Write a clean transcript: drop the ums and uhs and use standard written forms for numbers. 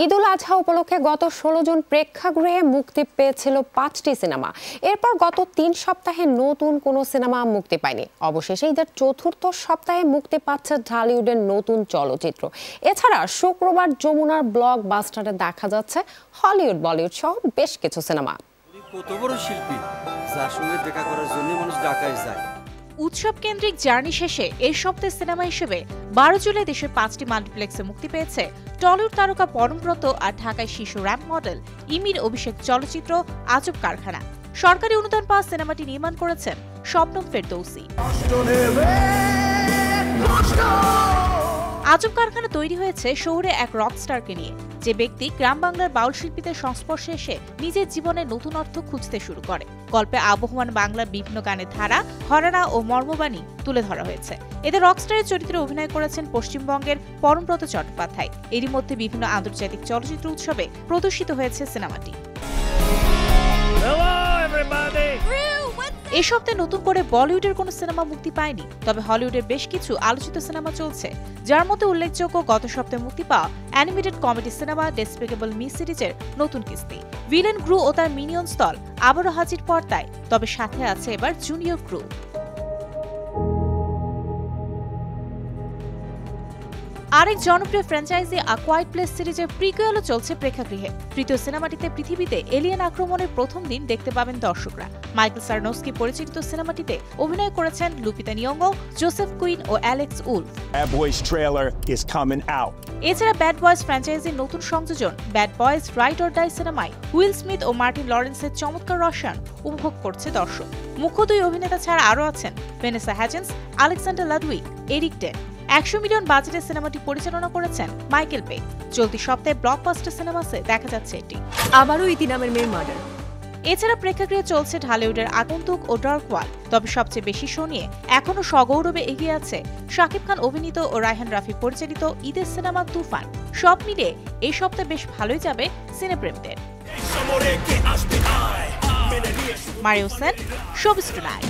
ঈদুল আজহা উপলক্ষে গত 16 জুন প্রেক্ষাগৃহে মুক্তি পেয়েছিল 5টি সিনেমা। এরপর গত 3 সপ্তাহে নতুন কোনো সিনেমা মুক্তি পায়নি। অবশেষে ঈদের চতুর্থ সপ্তাহে মুক্তি পাচ্ছে ঢালিউডের নতুন চলচ্চিত্র। এছাড়া শুক্রবার যমুনার ব্লকবাস্টারে দেখা যাচ্ছে হলিউড বলিউড সহ বেশ কিছু সিনেমা। কত বড় শিল্পী, যার সঙ্গে দেখা করার জন্য মানুষ ঢাকায় যায়। উৎসব কেন্দ্রিক জার্নি শেষে এই সপ্তাহের সিনেমা হিসেবে 12 জুলাই দেশের 5টি মাল্টিপ্লেক্সে মুক্তি পেয়েছে টলিউড তারকা পরমব্রত আর ঢাকায় শিশু র্যাম্প মডেল ইমির অভিষেক চলচ্চিত্র আজব কারখানা। সরকারি অনুদান পাওয়া সিনেমাটি নির্মাণ করেছেন শবনম ফেরদৌসী। আজব কারখানা তৈরি হয়েছে শহুরে এক রকস্টারকে নিয়ে, যে ব্যক্তি গ্রাম বাংলার বাউল শিল্পীদের সংস্পর্শে এসে নিজের জীবনে নতুন অর্থ খুঁজতে শুরু করে। গল্পে আবহমান বাংলার বিভিন্ন গানের ধারা, ঘরানা ও মর্মবাণী তুলে ধরা হয়েছে। এতে রকস্টারের চরিত্রে অভিনয় করেছেন পশ্চিমবঙ্গের পরমব্রত চট্টোপাধ্যায়। এরই মধ্যে বিভিন্ন আন্তর্জাতিক চলচ্চিত্র উৎসবে প্রদর্শিত হয়েছে সিনেমাটি। এই সপ্তাহে নতুন করে বলিউডের কোনো সিনেমা মুক্তি পায়নি, তবে হলিউডের বেশ কিছু আলোচিত সিনেমা চলছে, যার মধ্যে উল্লেখযোগ্য গত সপ্তাহে মুক্তি পাওয়া animated comedy cinema despicable me সিরিজের নতুন কিস্তি। ভিলেন গ্রু ও তার মিনিয়ন্স দল আবারও হাজির পর্দায়, তবে সাথে আছে এবার জুনিয়র গ্রু। আরেক জনপ্রিয় ফ্র্যাঞ্চাইজি আ কোয়াইট প্লেস সিরিজের প্রিকুয়েলও চলছে প্রেক্ষাগৃহে। তৃতীয় সিনেমাটিতে পৃথিবীতে এলিয়েন আক্রমণের প্রথম দিন দেখতে পাবেন দর্শকরা। মাইকেল সারনোস্কি পরিচালিত সিনেমাটিতে অভিনয় করেছেন লুপিতা নিয়োঙ্গো, জোসেফ কুইন ও অ্যালেক্স উলফ। এছাড়া ব্যাড বয়েজ ফ্র্যাঞ্চাইজির নতুন সংযোজন Bad Boys Ride or Die সিনেমায় উইল স্মিথ ও মার্টিন লরেন্সের চমৎকার রসায়ন উপভোগ করছে দর্শক। মুখ্য দুই অভিনেতা ছাড়া আরও আছেন ভেনেসা হ্যাজেন্স, আলেকজান্ডার লাডউইক, এরিক ডেন। 100 মিলিয়ন বাজেটের সিনেমাটি পরিচালনা করেছেন মাইকেল পে। চলতি সপ্তাহে ব্লকবাস্টার সিনেমাসে দেখা যাচ্ছে এটি। আবারও ইতি নামের মেয়ে মার্ডার। এছাড়া প্রেক্ষাগৃহে চলছে ঢালিউডের আগন্তুক ও ডার্ক ওয়াল। তবে সবচেয়ে বেশি শো নিয়ে এখনও সগৌরবে এগিয়ে আছে শাকিব খান অভিনীত ও রায়হান রাফি পরিচালিত ঈদের সিনেমা তুফান। সব মিলিয়ে এই সপ্তাহে বেশ ভালোই যাবে সিনেপ্রেমীদের। Mario Sen, showbiz tonight.